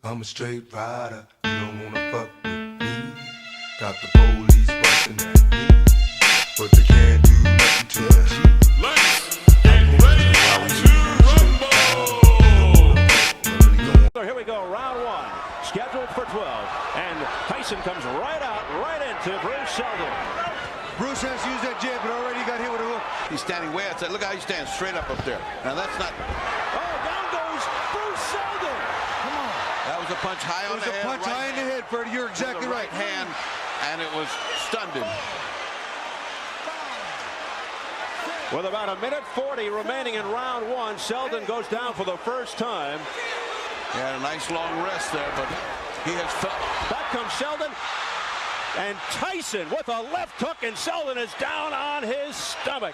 I'm a straight rider, you don't wanna fuck with me. Got the police busting at me, but they can't do nothing to us. Let's get ready to rumble! So here we go, round one, scheduled for 12. And Tyson comes right into Bruce Seldon. Bruce has used that jab, but already got hit with a hook. He's standing way outside. Look how he stands straight up there. Now that's not. Oh, down goes Bruce Seldon. Come on. That was a punch high on the head. It was a punch high in the head, Freddie. You're exactly right. Hand, and it was stunned him. With about a minute 40 remaining in round one, Seldon goes down for the first time. He had a nice long rest there, but he has felt. Back comes Seldon. And Tyson with a left hook, and Seldon is down on his stomach.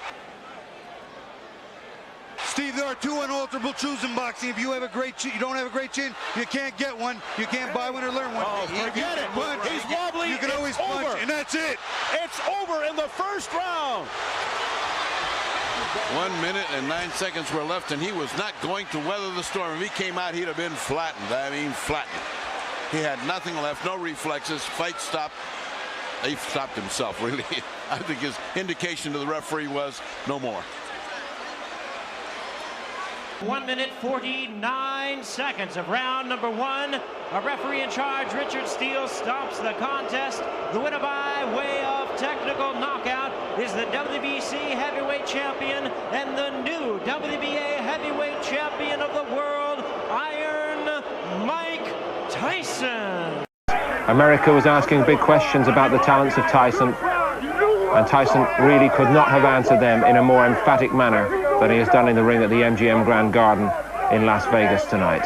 Steve, there are two unalterable truths in boxing. If you have a great chin, you don't have a great chin, you can't get one. You can't buy one or learn one. Oh, forget it. Punch, He's wobbly. You can always punch, and that's it. It's over in the first round. 1 minute and 9 seconds were left, and he was not going to weather the storm. If he came out, he'd have been flattened. I mean, flattened. He had nothing left, no reflexes. Fight stopped. He stopped himself, really. I think his indication to the referee was no more. 1 minute 49 seconds of round number one. A referee in charge, Richard Steele, stops the contest. The winner by way of technical knockout is the WBC heavyweight champion and the new WBA heavyweight champion of the world, Iron Mike Tyson. America was asking big questions about the talents of Tyson, and Tyson really could not have answered them in a more emphatic manner than he has done in the ring at the MGM Grand Garden in Las Vegas tonight.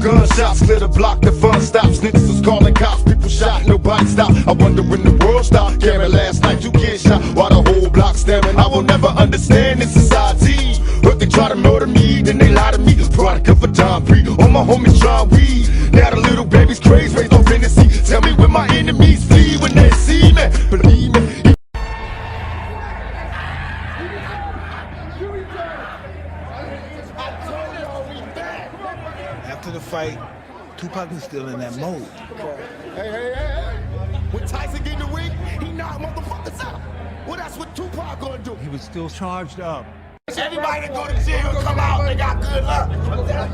Gunshots clear the block, the fun stops. Niggas was calling cops, people shot, nobody stopped. I wonder when the world stopped. Cameron last night, 2 kids shot while the whole block staring. I will never understand this society. But they try to murder me, then they lie to me. Product of a Don Pre, all my homies try weed. Now the little baby's crazy, raised on fantasy. Tell me when my enemies flee when they see me. Believe me. After the fight, 2Pac was still in that mode. Hey. When Tyson get in the ring, he knock motherfuckers out. Well, that's what 2Pac gonna do. He was still charged up. Everybody that go to jail come out, they got good luck.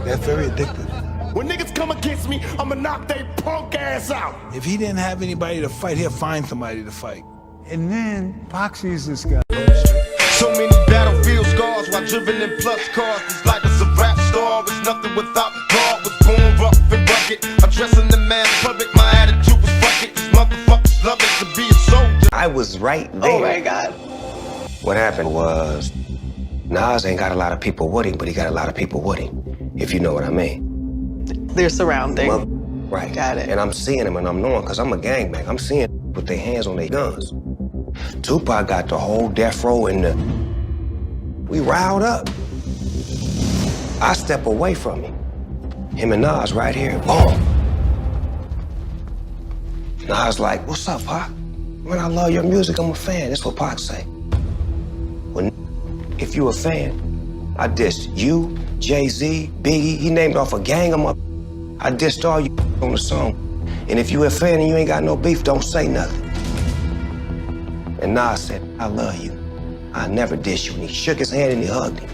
That's very addictive. When niggas come against me, I'ma knock they punk ass out. If he didn't have anybody to fight, he'll find somebody to fight. And then Pac sees this guy. So many battlefield scars while driven in plus cars. This life is a rap star, it's nothing without God. Was born rough and rugged, addressing the man public. My attitude was fuck it, these motherfuckers love it to be a soldier. I was right there. Oh my God. What happened was, Nas ain't got a lot of people with him, but he got a lot of people with him, if you know what I mean. They're surrounding. Right. Got it. And I'm seeing them and I'm knowing, because I'm a gangbang. I'm seeing with their hands on their guns. 2Pac got the whole death row and we riled up. I step away from him. Him and Nas right here, boom. Nas like, what's up, Pac? Man, I love your music, I'm a fan. That's what Pac say. Well, if you a fan, I dissed you, Jay-Z, Biggie, he named off a gang of them. I dissed all you on the song. And if you a fan and you ain't got no beef, don't say nothing. And Nas said, I love you. I never diss you. And he shook his hand and he hugged him.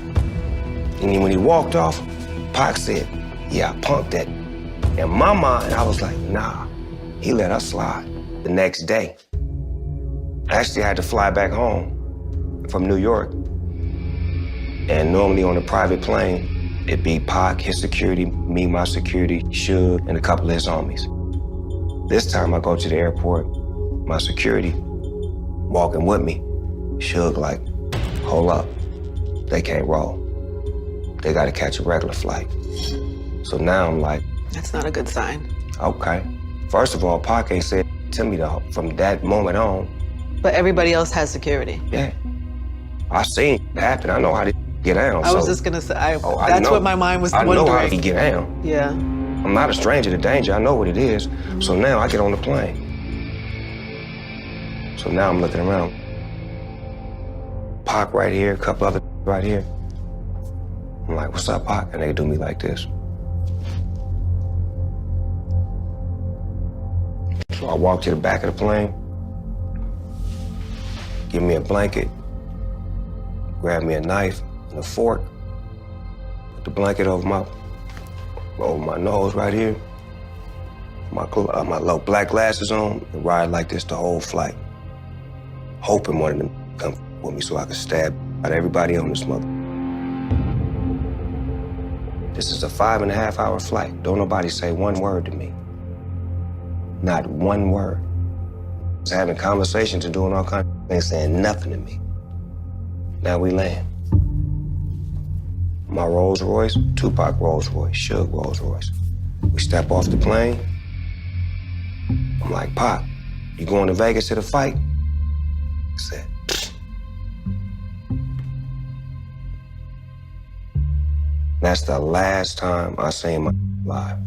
And then when he walked off, Pac said, yeah, I punked that. In my mind, I was like, nah, he let us slide. The next day, I actually had to fly back home from New York. And normally on a private plane, it'd be Pac, his security, me, my security, Suge, and a couple of his homies. This time I go to the airport, my security walking with me. Suge like, hold up, they can't roll. They gotta catch a regular flight. So now I'm like, That's not a good sign. okay. First of all, Pac ain't said to me though, from that moment on. But everybody else has security. Yeah. I seen it happen. I know how get down. I was just gonna say, that's what my mind was wondering. I know how he get down. Yeah. I'm not a stranger to danger. I know what it is. So now I get on the plane. So now I'm looking around. Pac right here, a couple other right here. I'm like, what's up, Pac? And they do me like this. So I walk to the back of the plane, give me a blanket, grab me a knife and a fork, put the blanket over my nose right here, my little black glasses on, and ride like this the whole flight, hoping one of them come with me so I could stab out everybody on this mother. This is a 5.5-hour flight. Don't nobody say one word to me. Not one word. Just having conversations and doing all kinds of things, saying nothing to me. Now we land. My Rolls Royce, 2Pac Rolls Royce, Suge Rolls Royce. We step off the plane. I'm like, Pac, you going to Vegas to the fight? I said, that's the last time I seen my live.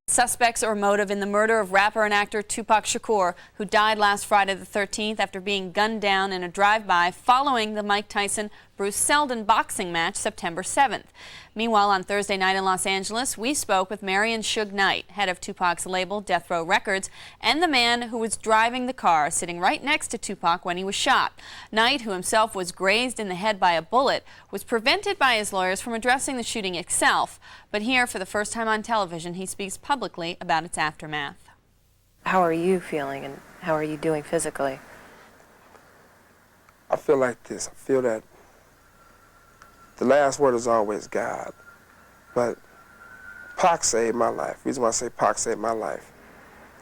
Suspects or motive in the murder of rapper and actor 2Pac Shakur, who died last Friday the 13th after being gunned down in a drive-by following the Mike Tyson-Bruce Seldon boxing match September 7th. Meanwhile, on Thursday night in Los Angeles, we spoke with Marion Suge Knight, head of 2Pac's label Death Row Records, and the man who was driving the car sitting right next to 2Pac when he was shot. Knight, who himself was grazed in the head by a bullet, was prevented by his lawyers from addressing the shooting itself. But here, for the first time on television, he speaks publicly about its aftermath. How are you feeling and how are you doing physically? I feel like this. I feel that the last word is always God. But Pac saved my life. The reason why I say Pac saved my life,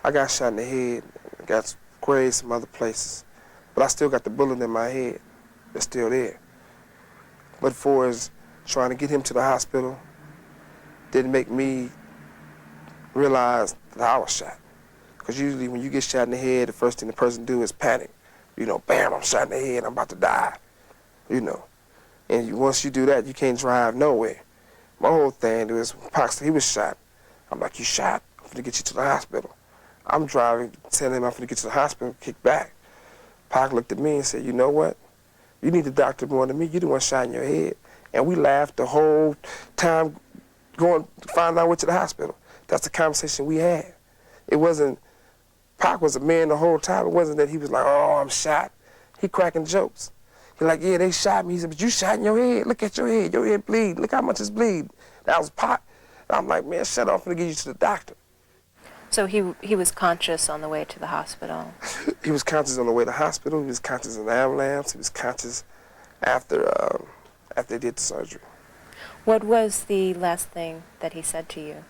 I got shot in the head, got grazed some other places, but I still got the bullet in my head. It's still there. But for as trying to get him to the hospital, didn't make me realize that I was shot. Because usually when you get shot in the head, the first thing the person do is panic. You know, bam, I'm shot in the head, I'm about to die. You know. And once you do that, you can't drive nowhere. My whole thing was, Pac, he was shot. I'm like, you shot? I'm gonna get you to the hospital. I'm driving, telling him I'm gonna get to the hospital, kick back. Pac looked at me and said, you know what? You need the doctor more than me. You the one shot in your head. And we laughed the whole time going to find out which to the hospital. That's the conversation we had. It wasn't, Pac was a man the whole time. It wasn't that he was like, oh, I'm shot. He cracking jokes. He like, yeah, they shot me. He said, but you shot in your head. Look at your head bleed. Look how much it's bleed. That was Pac. And I'm like, man, shut up, I'm gonna get you to the doctor. So he was conscious on the way to the hospital? He was conscious on the way to the hospital. He was conscious in the ambulance. He was conscious after they did the surgery. What was the last thing that he said to you?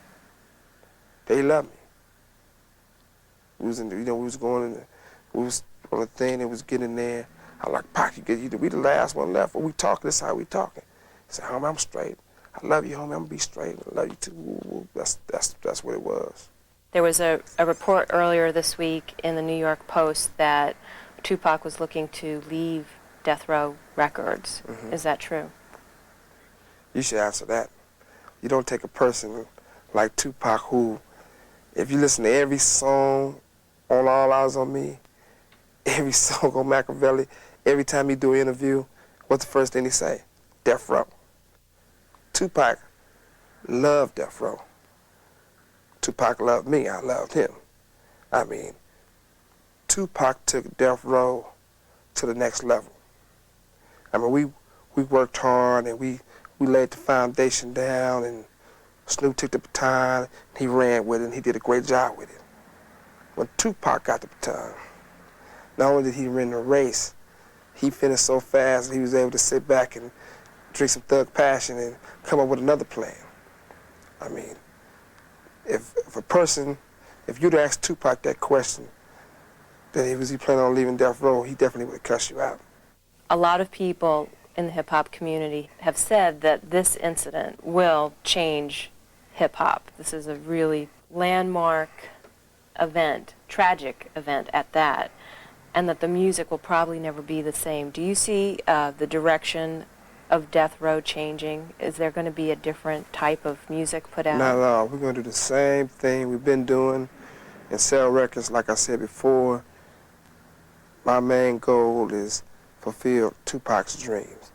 That he loved me. We was in, we was going in, we was on the thing and was getting there. I like, Pac, we the last one left. When we talk, this is how we talking. He said, homie, I'm straight. I love you, homie. I'm gonna be straight. I love you too. Woo, woo. That's what it was. There was a report earlier this week in the New York Post that 2Pac was looking to leave Death Row Records. Mm-hmm. Is that true? You should answer that. You don't take a person like 2Pac who, if you listen to every song on All Eyes on Me, every song on Machiavelli, every time he do an interview, what's the first thing he say? Death Row. 2Pac loved Death Row. 2Pac loved me, I loved him. I mean, 2Pac took Death Row to the next level. I mean, we worked hard and we laid the foundation down, and Snoop took the baton, and he ran with it, and he did a great job with it. When 2Pac got the baton, not only did he win the race, he finished so fast that he was able to sit back and drink some Thug Passion and come up with another plan. I mean, if you'd asked 2Pac that question, that was he planning on leaving Death Row, he definitely would have cussed you out. A lot of people in the hip-hop community have said that this incident will change hip-hop. This is a really landmark event, tragic event at that. and that the music will probably never be the same. Do you see the direction of Death Row changing? Is there going to be a different type of music put out? Not at all. We're going to do the same thing we've been doing and sell records. Like I said before, my main goal is fulfill Tupac's dreams.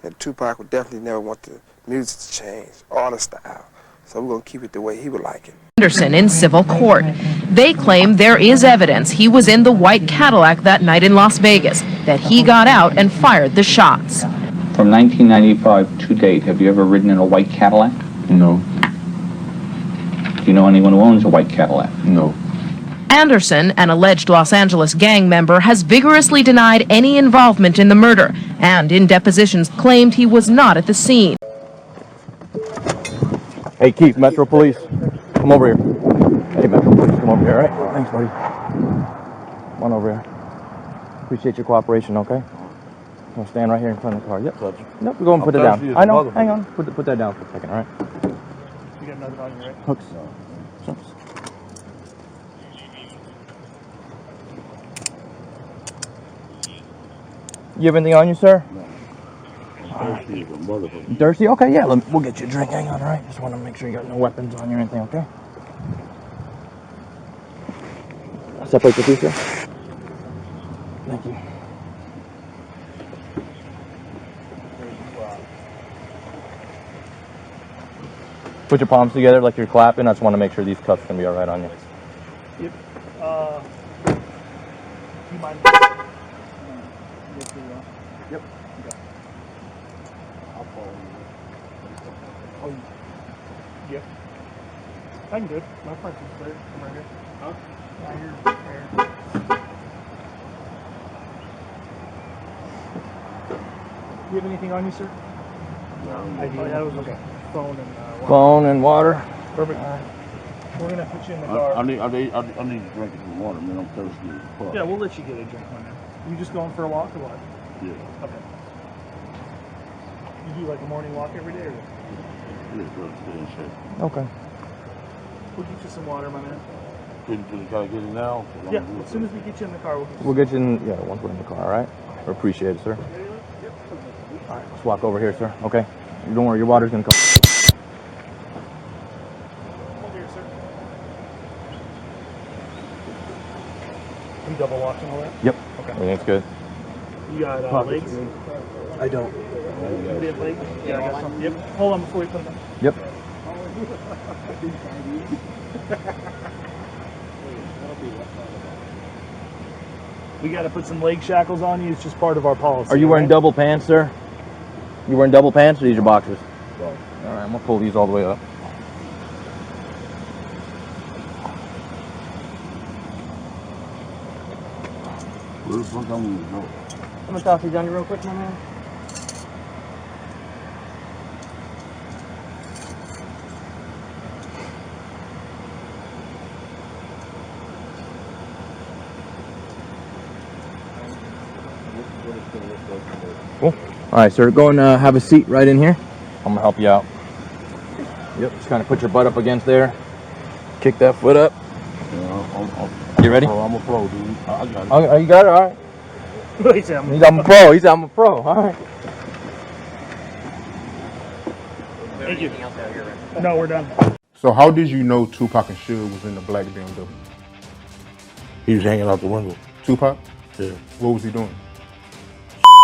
And Tupac would definitely never want the music to change or the style. So we're going to keep it the way he would like it. Anderson in civil court. They claim there is evidence he was in the white Cadillac that night in Las Vegas, that he got out and fired the shots. From 1995 to date, have you ever ridden in a white Cadillac? No. Do you know anyone who owns a white Cadillac? No. Anderson, an alleged Los Angeles gang member, has vigorously denied any involvement in the murder and in depositions claimed he was not at the scene. Hey, Keith, Metro Police, come over here. Hey, Metro Police, come over here, all right? Thanks, buddy. Come on over here. Appreciate your cooperation, okay? I'll stand right here in front of the car. Yep. Nope, go and put it down. I know, hang on. Put that down for a second, all right? You got nothing on you, right? Hooks. You have anything on you, sir? No. Thirsty as a motherfucker. Thirsty? Okay, yeah, we'll get you a drink. Hang on, all right? Just want to make sure you got no weapons on you or anything, okay? I'll separate the two, sir. Thank you. Put your palms together like you're clapping. I just want to make sure these cuffs can be all right on you. Yep. Do you mind? Yep. I'll follow you. Oh, yep. I'm good. My front is clear. I'm right here. Huh? Right here. Right here. Do you have anything on you, sir? No. I do. Oh, yeah, that was okay. Phone and water. Phone and water. Perfect. We're gonna put you in the car. I need to drink some water, man. I'm thirsty as fuck. Yeah, we'll let you get a drink on there. You just going for a walk or what? Yeah. Okay. You do like a morning walk every day, or? Yeah, brother, stay in shape. Okay. We'll get you some water, my man. Can I get it now? Yeah, as soon as we get you in the car, We'll get you in, yeah, once we're in the car, all right? We appreciate it, sir. All right, let's walk over here, sir, okay? Don't worry, your water's gonna come. You double watching all that? Yep. Okay. Everything's good. You got legs? I don't. You have legs? Yeah, I got some. Yep. Hold on before we put them in. Yep. We got to put some leg shackles on you. It's just part of our policy. Are you wearing double pants, sir? You wearing double pants or these are boxers? All right, I'm gonna pull these all the way up. Where the fuck I'm gonna go? I'm gonna toss these on you real quick, my man. Cool. All right, sir, go and have a seat right in here. I'm gonna help you out. Yep, just kind of put your butt up against there. Kick that foot up. You ready? Oh, I'm a pro, dude. I got it. Oh, you got it? All right. He said I'm a pro. He said I'm a pro. All right. Thank you. No, we're done. So how did you know Tupac and Suge was in the black BMW? He was hanging out the window. Tupac? Yeah. What was he doing?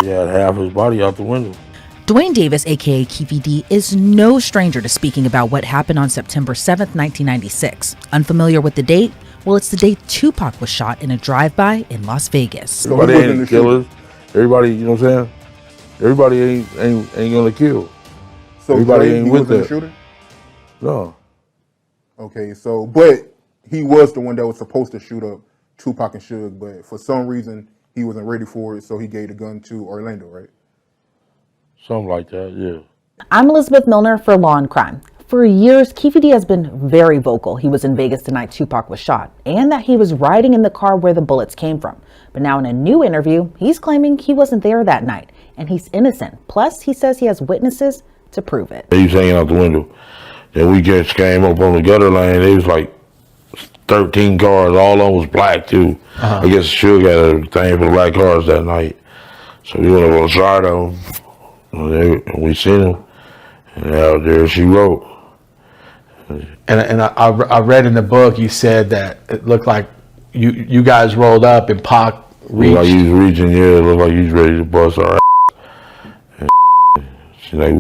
He had half his body out the window. Dwayne Davis, aka Keefie D, is no stranger to speaking about what happened on September 7th, 1996. Unfamiliar with the date? Well, it's the day Tupac was shot in a drive-by in Las Vegas. Everybody ain't killers. Everybody, you know what I'm saying? Everybody ain't gonna kill. So everybody ain't with the that. shooter? No. Okay, so but he was the one that was supposed to shoot up Tupac and Suge, but for some reason he wasn't ready for it, so he gave the gun to Orlando, right? Something like that, yeah. I'm Elizabeth Milner for Law and Crime. For years, Keefie D has been very vocal he was in Vegas the night Tupac was shot, and that he was riding in the car where the bullets came from. But now in a new interview, he's claiming he wasn't there that night, and he's innocent. Plus, he says he has witnesses to prove it. He was hanging out the window. Then we just came up on the gutter lane. They was like 13 cars. All of them was black too. I guess Suge had a thing for black cars that night. So we went over to try them. And we seen them. And out there she wrote. And I read in the book you said that it looked like you guys rolled up and Pac reached. Looked like he was reaching, yeah. It looked like he was ready to bust our ass. And she like,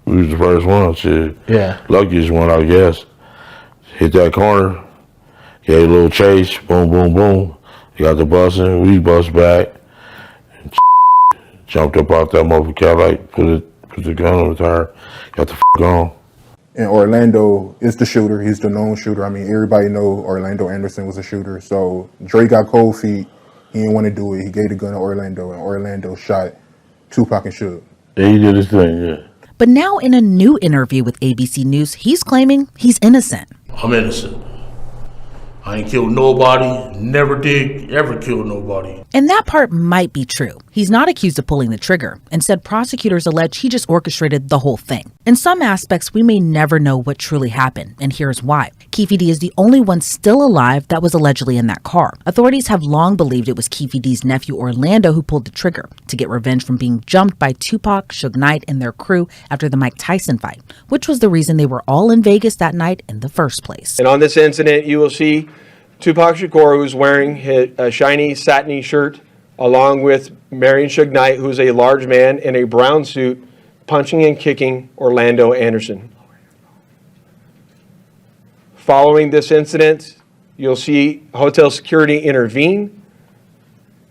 we was the first one. Shit. Yeah. Luckiest one, I guess. Hit that corner. Gave a little chase. Boom, boom, boom. Got the busing. We bust back. And jumped up out that motherfucker Cadillac. Put the gun on the tire. Got the on. And Orlando is the shooter. He's the known shooter. I mean, everybody know Orlando Anderson was a shooter. So Dre got cold feet. He didn't want to do it. He gave the gun to Orlando, and Orlando shot 2Pac and Suge. Yeah, he did his thing, yeah. But now in a new interview with ABC News, he's claiming he's innocent. I'm innocent. I ain't killed nobody, never did ever kill nobody. And that part might be true. He's not accused of pulling the trigger. Instead, prosecutors allege he just orchestrated the whole thing. In some aspects, we may never know what truly happened, and here's why. Keefie D is the only one still alive that was allegedly in that car. Authorities have long believed it was Keefie D's nephew Orlando who pulled the trigger to get revenge from being jumped by Tupac, Suge Knight, and their crew after the Mike Tyson fight, which was the reason they were all in Vegas that night in the first place. And on this incident, you will see 2Pac Shakur, who's wearing a shiny satiny shirt, along with Marion Suge Knight, who's a large man in a brown suit, punching and kicking Orlando Anderson. Following this incident, you'll see hotel security intervene,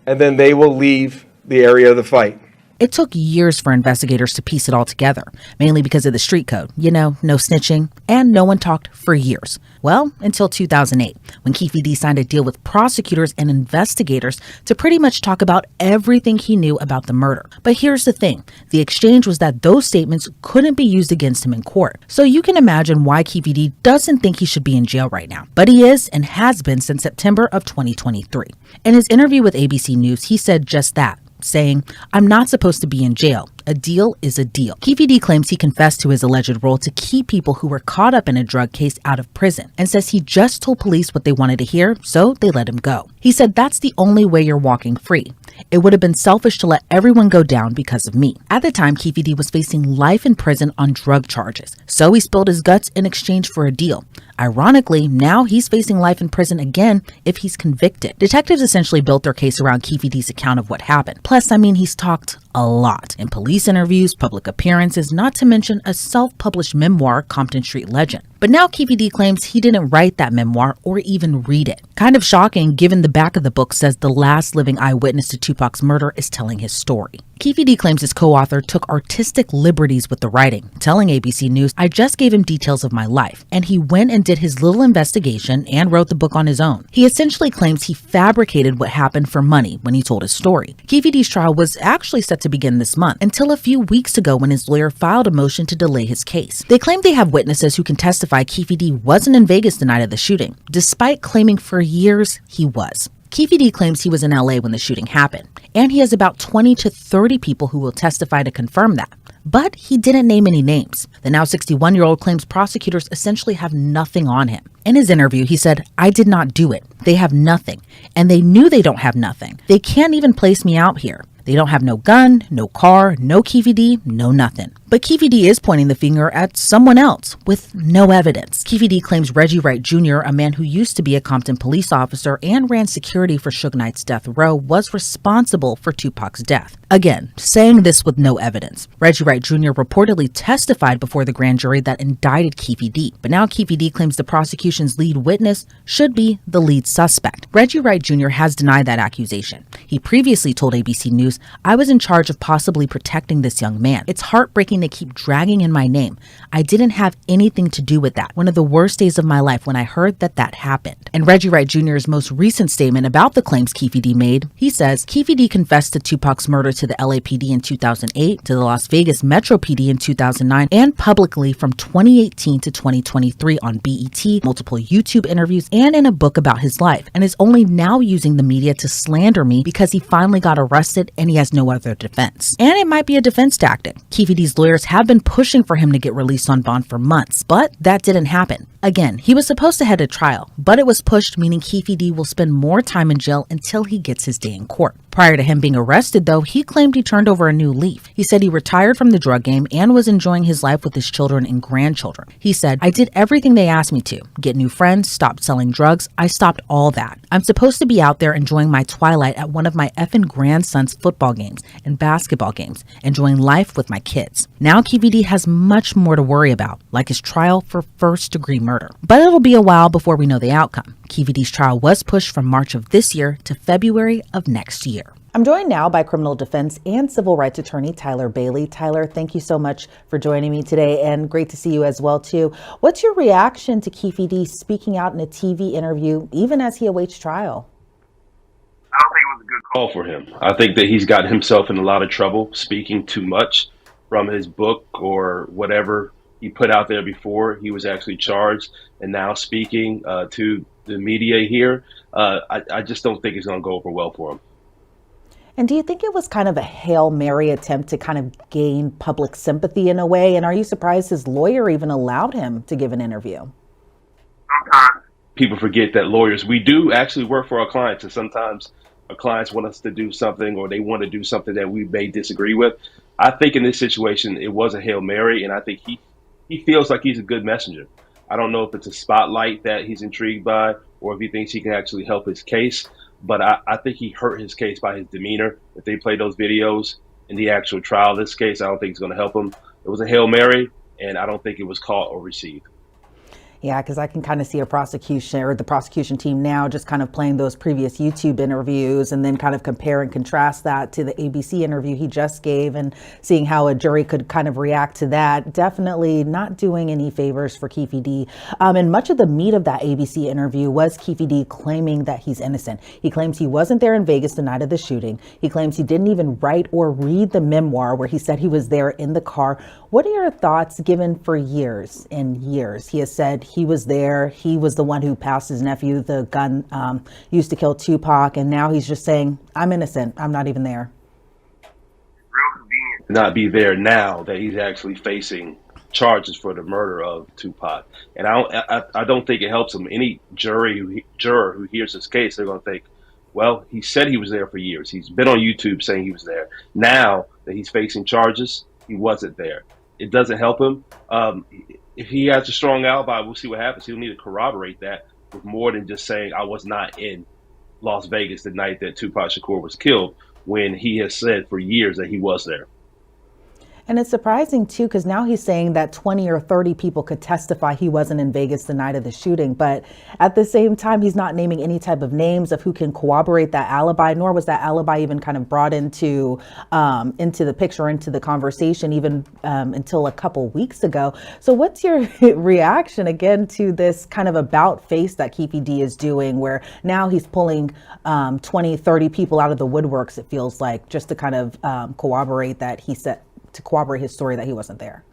and then they will leave the area of the fight. It took years for investigators to piece it all together, mainly because of the street code. You know, no snitching, and no one talked for years. Well, until 2008, when Keefie D signed a deal with prosecutors and investigators to pretty much talk about everything he knew about the murder. But here's the thing. The exchange was that those statements couldn't be used against him in court. So you can imagine why Keefie D doesn't think he should be in jail right now. But he is and has been since September of 2023. In his interview with ABC News, he said just that, saying, "I'm not supposed to be in jail. A deal is a deal." Keefie D claims he confessed to his alleged role to keep people who were caught up in a drug case out of prison, and says he just told police what they wanted to hear, so they let him go. He said, "That's the only way you're walking free. It would have been selfish to let everyone go down because of me." At the time, Keefie D was facing life in prison on drug charges, so he spilled his guts in exchange for a deal. Ironically, now he's facing life in prison again if he's convicted. Detectives essentially built their case around Keefie D's account of what happened. Plus, he's talked a lot in police interviews, public appearances, not to mention a self-published memoir, Compton Street Legend. But now Keefie D claims he didn't write that memoir or even read it. Kind of shocking, given the back of the book says the last living eyewitness to Tupac's murder is telling his story. Keefie D claims his co-author took artistic liberties with the writing, telling ABC News, "I just gave him details of my life, and he went and did his little investigation and wrote the book on his own." He essentially claims he fabricated what happened for money when he told his story. Keefie D's trial was actually set to begin this month, until a few weeks ago when his lawyer filed a motion to delay his case. They claim they have witnesses who can testify Keefie D wasn't in Vegas the night of the shooting, despite claiming for years he was. Keefie D claims he was in LA when the shooting happened, and he has about 20 to 30 people who will testify to confirm that. But he didn't name any names. The now 61-year-old claims prosecutors essentially have nothing on him. In his interview, he said, "I did not do it. They have nothing. And they knew they don't have nothing. They can't even place me out here. They don't have no gun, no car, no Keefie D, no nothing." But Keefie D is pointing the finger at someone else with no evidence. Keefie D claims Reggie Wright Jr., a man who used to be a Compton police officer and ran security for Suge Knight's death row, was responsible for Tupac's death. Again, saying this with no evidence. Reggie Wright Jr. reportedly testified before the grand jury that indicted Keefie D. But now Keefie D claims the prosecution's lead witness should be the lead suspect. Reggie Wright Jr. has denied that accusation. He previously told ABC News, "I was in charge of possibly protecting this young man. It's heartbreaking to keep dragging in my name. I didn't have anything to do with that. One of the worst days of my life when I heard that happened." And Reggie Wright Jr.'s most recent statement about the claims Keefie D made, he says, "Keefie D confessed to Tupac's murder to the LAPD in 2008, to the Las Vegas Metro PD in 2009, and publicly from 2018 to 2023 on BET, multiple YouTube interviews, and in a book about his life, and is only now using the media to slander me because he finally got arrested and and he has no other defense. And it might be a defense tactic. Keefie D's lawyers have been pushing for him to get released on bond for months, but that didn't happen. Again, he was supposed to head to trial, but it was pushed, meaning Keefie D will spend more time in jail until he gets his day in court. Prior to him being arrested, though, he claimed he turned over a new leaf. He said he retired from the drug game and was enjoying his life with his children and grandchildren. He said, "I did everything they asked me to. Get new friends, stopped selling drugs. I stopped all that. I'm supposed to be out there enjoying my twilight at one of my effing grandson's football games and basketball games, enjoying life with my kids." Now Keefie D has much more to worry about, like his trial for first-degree murder. But it'll be a while before we know the outcome. Keefie D's trial was pushed from March of this year to February of next year. I'm joined now by criminal defense and civil rights attorney Tyler Bailey. Tyler, thank you so much for joining me today, and great to see you as well, too. What's your reaction to Keefie D speaking out in a TV interview, even as he awaits trial? I don't think it was a good call for him. I think that he's got himself in a lot of trouble speaking too much from his book or whatever he put out there before he was actually charged, and now speaking to the media here. I just don't think it's going to go over well for him. And do you think it was kind of a Hail Mary attempt to kind of gain public sympathy in a way? And are you surprised his lawyer even allowed him to give an interview? Sometimes people forget that lawyers, we do actually work for our clients, and sometimes our clients want us to do something, or they want to do something that we may disagree with. I think in this situation, it was a Hail Mary, and I think he feels like he's a good messenger. I don't know if it's a spotlight that he's intrigued by, or if he thinks he can actually help his case. But I think he hurt his case by his demeanor. If they play those videos in the actual trial of this case, I don't think it's going to help him. It was a Hail Mary, and I don't think it was caught or received. Yeah, because I can kind of see a prosecution or the prosecution team now just kind of playing those previous YouTube interviews and then kind of compare and contrast that to the ABC interview he just gave and seeing how a jury could kind of react to that. Definitely not doing any favors for Keefie D. And much of the meat of that ABC interview was Keefie D claiming that he's innocent. He claims he wasn't there in Vegas the night of the shooting. He claims he didn't even write or read the memoir where he said he was there in the car. What are your thoughts, given for years and years he has said he was there, he was the one who passed his nephew the gun used to kill Tupac, and now he's just saying, I'm innocent, I'm not even there? Real convenient to not be there now that he's actually facing charges for the murder of Tupac. And I don't think it helps him. Any juror who hears this case, they're going to think, well, he said he was there for years. He's been on YouTube saying he was there. Now that he's facing charges, he wasn't there. It doesn't help him. If he has a strong alibi, we'll see what happens. He'll need to corroborate that with more than just saying, I was not in Las Vegas the night that Tupac Shakur was killed, when he has said for years that he was there. And it's surprising, too, because now he's saying that 20 or 30 people could testify he wasn't in Vegas the night of the shooting. But at the same time, he's not naming any type of names of who can corroborate that alibi, nor was that alibi even kind of brought into the picture, into the conversation, even until a couple weeks ago. So what's your reaction, again, to this kind of about face that Keefie D is doing, where now he's pulling 20, 30 people out of the woodworks, it feels like, just to kind of corroborate that he said, to corroborate his story that he wasn't there?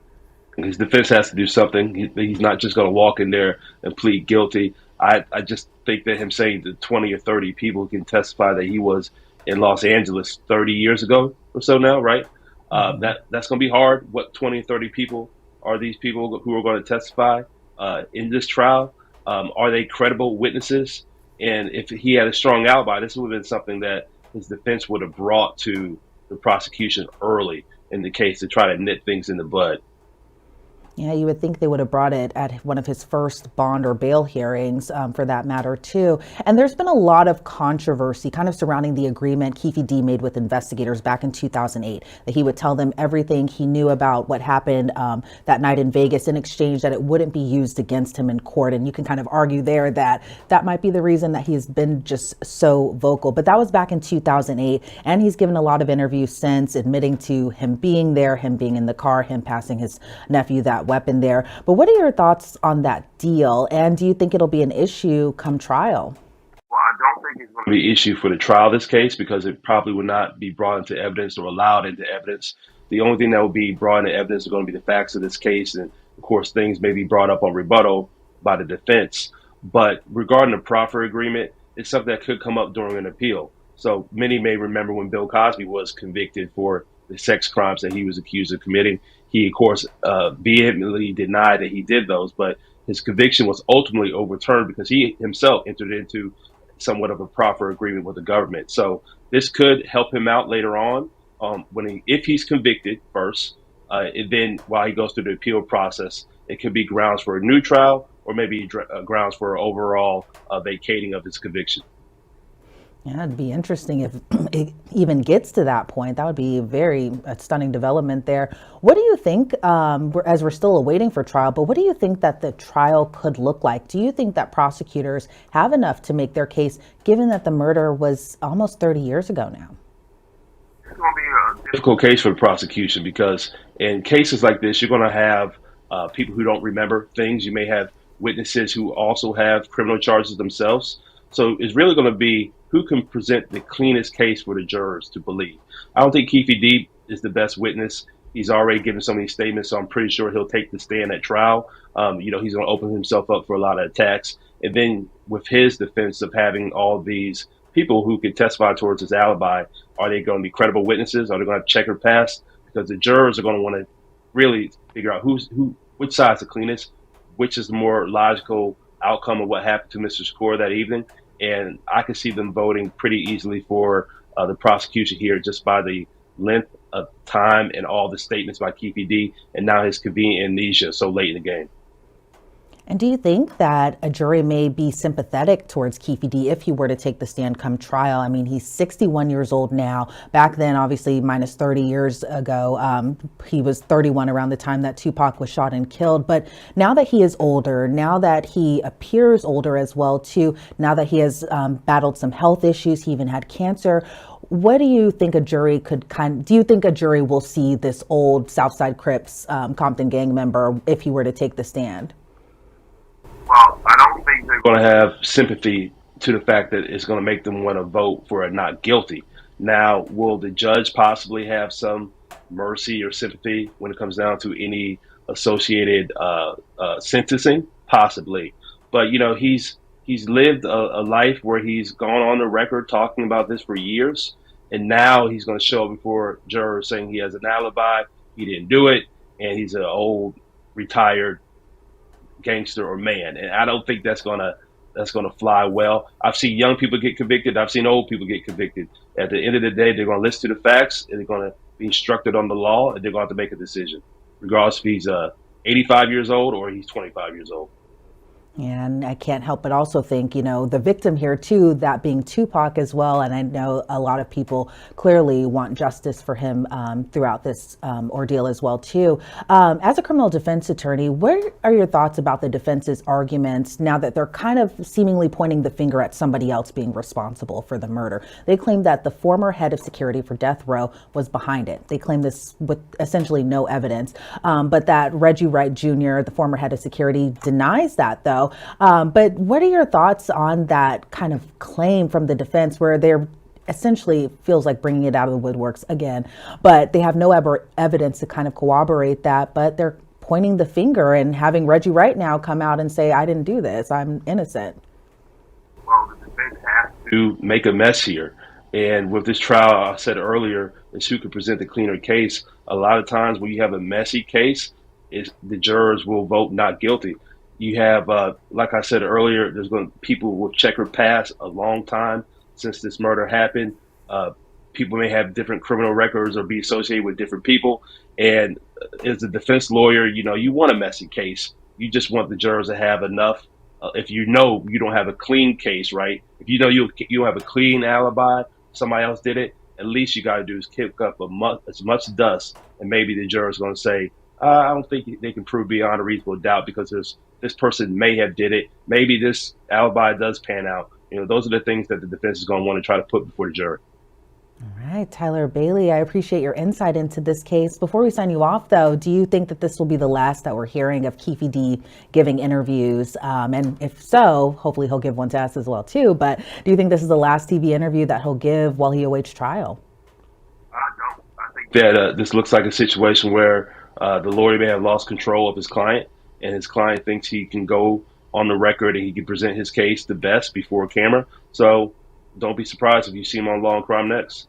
His defense has to do something. He's not just going to walk in there and plead guilty. I just think that him saying that 20 or 30 people can testify that he was in Los Angeles 30 years ago or so now, right? That's going to be hard. What 20 or 30 people are these people who are going to testify in this trial? Are they credible witnesses? And if he had a strong alibi, this would have been something that his defense would have brought to the prosecution early in the case to try to nip things in the bud. Yeah, you would think they would have brought it at one of his first bond or bail hearings, for that matter, too. And there's been a lot of controversy kind of surrounding the agreement Keefie D made with investigators back in 2008, that he would tell them everything he knew about what happened that night in Vegas in exchange that it wouldn't be used against him in court. And you can kind of argue there that that might be the reason that he's been just so vocal. But that was back in 2008. And he's given a lot of interviews since, admitting to him being there, him being in the car, him passing his nephew that weapon there. But what are your thoughts on that deal? And do you think it'll be an issue come trial? Well, I don't think it's going to be an issue for the trial of this case, because it probably would not be brought into evidence or allowed into evidence. The only thing that will be brought into evidence are going to be the facts of this case. And of course, things may be brought up on rebuttal by the defense. But regarding the proffer agreement, it's something that could come up during an appeal. So many may remember when Bill Cosby was convicted for the sex crimes that he was accused of committing. He, of course, vehemently denied that he did those, but his conviction was ultimately overturned because he himself entered into somewhat of a proffer agreement with the government. So this could help him out later on if he's convicted first, and then while he goes through the appeal process, it could be grounds for a new trial or maybe grounds for overall vacating of his conviction. Yeah, it'd be interesting if it even gets to that point. That would be a stunning development there. What do you think, as we're still awaiting for trial, but what do you think that the trial could look like? Do you think that prosecutors have enough to make their case, given that the murder was almost 30 years ago now? It's going to be a difficult case for the prosecution because in cases like this, you're going to have people who don't remember things. You may have witnesses who also have criminal charges themselves. So it's really going to be who can present the cleanest case for the jurors to believe. I don't think Keefie D is the best witness. He's already given so many statements, so I'm pretty sure he'll take the stand at trial. He's going to open himself up for a lot of attacks. And then with his defense of having all these people who can testify towards his alibi, are they going to be credible witnesses? Are they going to have checkered past? Because the jurors are going to want to really figure out which side's the cleanest, which is the more logical outcome of what happened to Mr. Shakur that evening. And I can see them voting pretty easily for the prosecution here just by the length of time and all the statements by Keefie D and now his convenient amnesia so late in the game. And do you think that a jury may be sympathetic towards Keefie D if he were to take the stand come trial? I mean, he's 61 years old now. Back then, obviously, minus 30 years ago, he was 31 around the time that Tupac was shot and killed. But now that he is older, now that he appears older as well, too, now that he has battled some health issues, he even had cancer. What do you think a jury do you think a jury will see this old Southside Crips Compton gang member if he were to take the stand? Well, I don't think they're going to have sympathy to the fact that it's going to make them want to vote for a not guilty. Now, will the judge possibly have some mercy or sympathy when it comes down to any associated sentencing? Possibly. But, he's lived a life where he's gone on the record talking about this for years. And now he's going to show up before jurors saying he has an alibi, he didn't do it, and he's an old, retired gangster or man, and I don't think that's gonna fly well. I've seen young people get convicted. I've seen old people get convicted. At the end of the day, they're gonna listen to the facts and they're gonna be instructed on the law, and they're gonna have to make a decision, regardless if he's 85 years old or he's 25 years old. And I can't help but also think, the victim here too, that being Tupac as well. And I know a lot of people clearly want justice for him throughout this ordeal as well too. As a criminal defense attorney, what are your thoughts about the defense's arguments now that they're kind of seemingly pointing the finger at somebody else being responsible for the murder? They claim that the former head of security for death row was behind it. They claim this with essentially no evidence, but that Reggie Wright Jr., the former head of security, denies that though. But what are your thoughts on that kind of claim from the defense where they're essentially feels like bringing it out of the woodworks again, but they have no evidence to kind of corroborate that, but they're pointing the finger and having Reggie Wright now come out and say, I didn't do this, I'm innocent. Well, the defense has to make a mess here. And with this trial, I said earlier, is who could present the cleaner case. A lot of times when you have a messy case, the jurors will vote not guilty. You have, like I said earlier, there's going to people with checkered past a long time since this murder happened. People may have different criminal records or be associated with different people. And as a defense lawyer, you want a messy case. You just want the jurors to have enough. If you don't have a clean case, right? If you don't have a clean alibi, somebody else did it, at least you got to do is kick up as much dust. And maybe the jurors going to say, I don't think they can prove beyond a reasonable doubt because this person may have did it. Maybe this alibi does pan out. Those are the things that the defense is going to want to try to put before the jury. All right, Tyler Bailey, I appreciate your insight into this case. Before we sign you off, though, do you think that this will be the last that we're hearing of Keefie D giving interviews? And if so, hopefully he'll give one to us as well, too. But do you think this is the last TV interview that he'll give while he awaits trial? I don't. I think that this looks like a situation where the lawyer may have lost control of his client, and his client thinks he can go on the record and he can present his case the best before camera. So don't be surprised if you see him on Law and Crime next.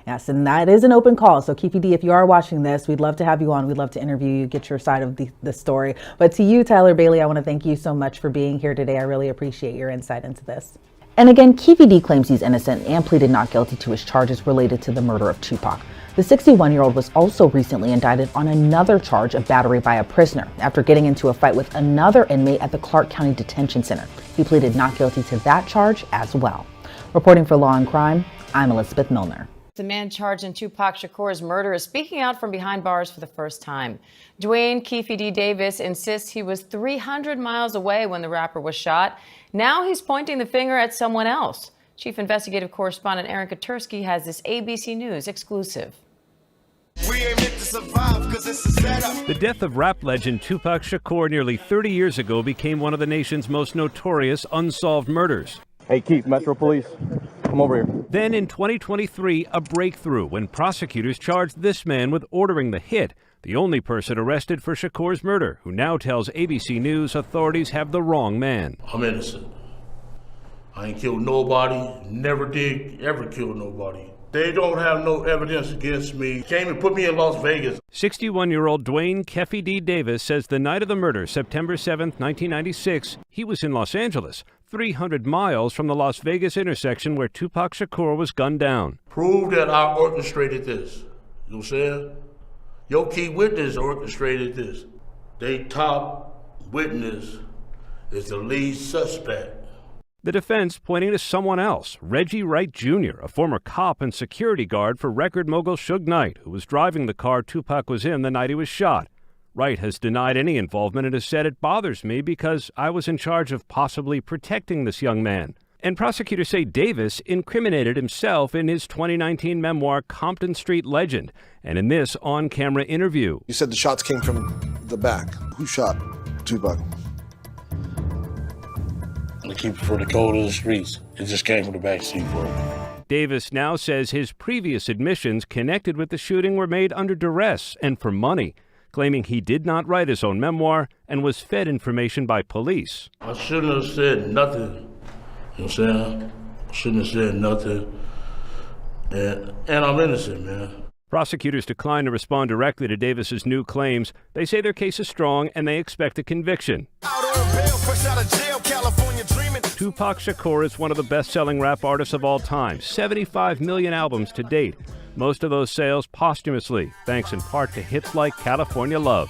Yes, and that is an open call. So Keefie D, if you are watching this, we'd love to have you on. We'd love to interview you, get your side of the story. But to you, Tyler Bailey, I want to thank you so much for being here today. I really appreciate your insight into this. And again, Keefie D claims he's innocent and pleaded not guilty to his charges related to the murder of Tupac. The 61-year-old was also recently indicted on another charge of battery by a prisoner after getting into a fight with another inmate at the Clark County Detention Center. He pleaded not guilty to that charge as well. Reporting for Law and Crime, I'm Elizabeth Milner. The man charged in Tupac Shakur's murder is speaking out from behind bars for the first time. Dwayne Keefie D. Davis insists he was 300 miles away when the rapper was shot. Now he's pointing the finger at someone else. Chief Investigative Correspondent Aaron Katursky has this ABC News exclusive. The death of rap legend Tupac Shakur nearly 30 years ago became one of the nation's most notorious unsolved murders. Hey, Keith, Metro Police, come over here. Then in 2023, a breakthrough when prosecutors charged this man with ordering the hit, the only person arrested for Shakur's murder, who now tells ABC News authorities have the wrong man. I'm innocent. I ain't killed nobody, never did ever kill nobody. They don't have no evidence against me. Came and put me in Las Vegas. 61-year-old Dwayne Keefie D. Davis says the night of the murder, September 7, 1996, he was in Los Angeles, 300 miles from the Las Vegas intersection where Tupac Shakur was gunned down. Prove that I orchestrated this. You know what I'm saying? Your key witness orchestrated this. They top witness is the lead suspect. The defense pointing to someone else, Reggie Wright Jr., a former cop and security guard for record mogul Suge Knight, who was driving the car Tupac was in the night he was shot. Wright has denied any involvement and has said, "It bothers me because I was in charge of possibly protecting this young man." And prosecutors say Davis incriminated himself in his 2019 memoir, Compton Street Legend, and in this on-camera interview. You said the shots came from the back. Who shot Tupac? To keep for the code of the streets. It just came from the backseat for him. Davis now says his previous admissions connected with the shooting were made under duress and for money, claiming he did not write his own memoir and was fed information by police. I shouldn't have said nothing. You know what I'm saying? I shouldn't have said nothing. And I'm innocent, man. Prosecutors declined to respond directly to Davis's new claims. They say their case is strong and they expect a conviction. Tupac Shakur is one of the best-selling rap artists of all time, 75 million albums to date. Most of those sales posthumously, thanks in part to hits like California Love.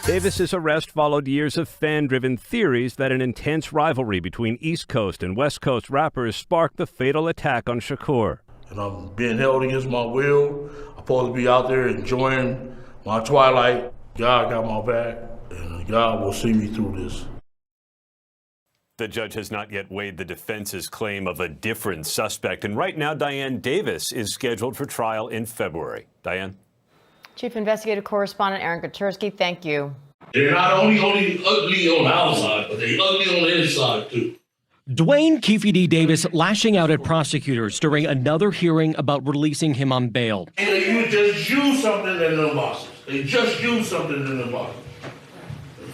Davis's arrest followed years of fan-driven theories that an intense rivalry between East Coast and West Coast rappers sparked the fatal attack on Shakur. And I'm being held against my will. I'm supposed to be out there enjoying my twilight. God got my back, and God will see me through this. The judge has not yet weighed the defense's claim of a different suspect. And right now, Diane Davis is scheduled for trial in February. Diane? Chief Investigative Correspondent Aaron Katursky, thank you. They're not only ugly on the outside, but they're ugly on the inside, too. Dwayne Keefie D. Davis lashing out at prosecutors during another hearing about releasing him on bail. And you just use something in the boxes. They just used something in the boxes.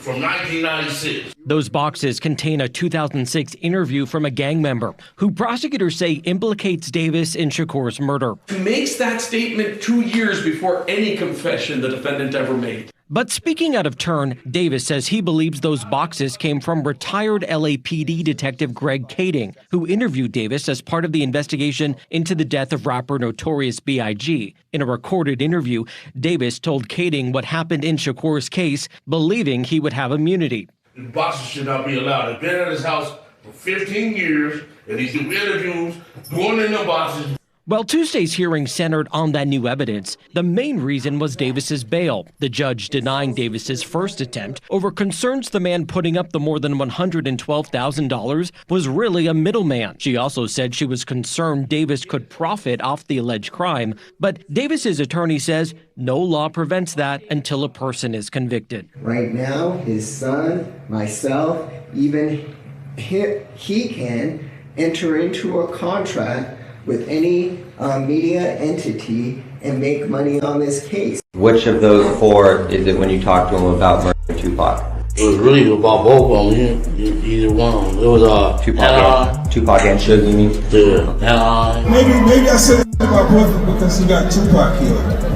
From 1996. Those boxes contain a 2006 interview from a gang member who prosecutors say implicates Davis in Shakur's murder. He makes that statement 2 years before any confession the defendant ever made. But speaking out of turn, Davis says he believes those boxes came from retired LAPD detective Greg Kading, who interviewed Davis as part of the investigation into the death of rapper Notorious B.I.G. In a recorded interview, Davis told Kading what happened in Shakur's case, believing he would have immunity. The boxes should not be allowed. I've been at his house for 15 years, and he's doing interviews, going in the boxes. Well, Tuesday's hearing centered on that new evidence. The main reason was Davis's bail, the judge denying Davis's first attempt over concerns the man putting up the more than $112,000 was really a middleman. She also said she was concerned Davis could profit off the alleged crime, but Davis's attorney says no law prevents that until a person is convicted. Right now, his son, myself, even he can enter into a contract with any media entity and make money on this case. Which of those four is it when you talk to him about murdering Tupac? It was really about both of them. Either one. It was Tupac and Suge, you mean? Yeah. Maybe I said about both because he got Tupac killed.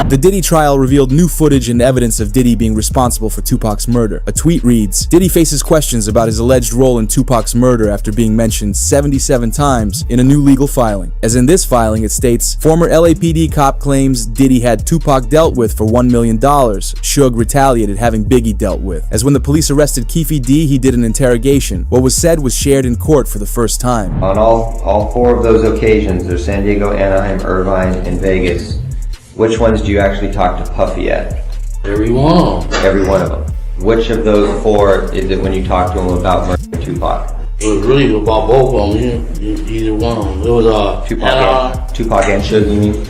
The Diddy trial revealed new footage and evidence of Diddy being responsible for Tupac's murder. A tweet reads, Diddy faces questions about his alleged role in Tupac's murder after being mentioned 77 times in a new legal filing. As in this filing, it states, former LAPD cop claims Diddy had Tupac dealt with for $1 million. Suge retaliated, having Biggie dealt with. As when the police arrested Keefie D, he did an interrogation. What was said was shared in court for the first time. On all four of those occasions, there's San Diego, Anaheim, Irvine, and Vegas. Which ones do you actually talk to Puffy at? Every one of them. Every one of them. Which of those four is it when you talk to him about murdering Tupac? It was really about both of them. Either one. It was Tupac and Suge, you mean?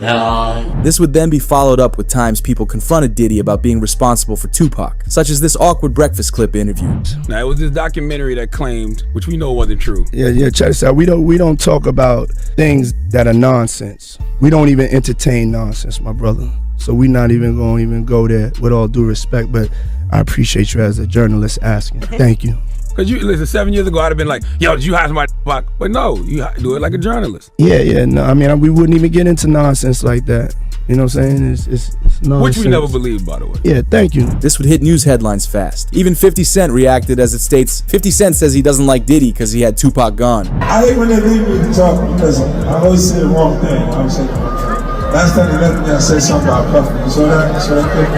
Yeah. This would then be followed up with times people confronted Diddy about being responsible for Tupac, such as this awkward breakfast clip interview. Now it was this documentary that claimed, which we know wasn't true. Yeah, check this out. We don't talk about things that are nonsense. We don't even entertain nonsense, my brother. So we're not even going to go there, with all due respect, but I appreciate you as a journalist asking. Thank you. Because you listen, 7 years ago, I'd have been like, yo, did you hire somebody? But no, you do it like a journalist. Yeah, no, I mean, we wouldn't even get into nonsense like that. You know what I'm saying? It's nonsense. Which we never believed, by the way. Yeah, thank you. This would hit news headlines fast. Even 50 Cent reacted as it states, 50 Cent says he doesn't like Diddy because he had Tupac gone. I hate when they leave me to talk because I always say the wrong thing. I'm saying, last time they left me, I said something about Puffy. You saw that? Clip?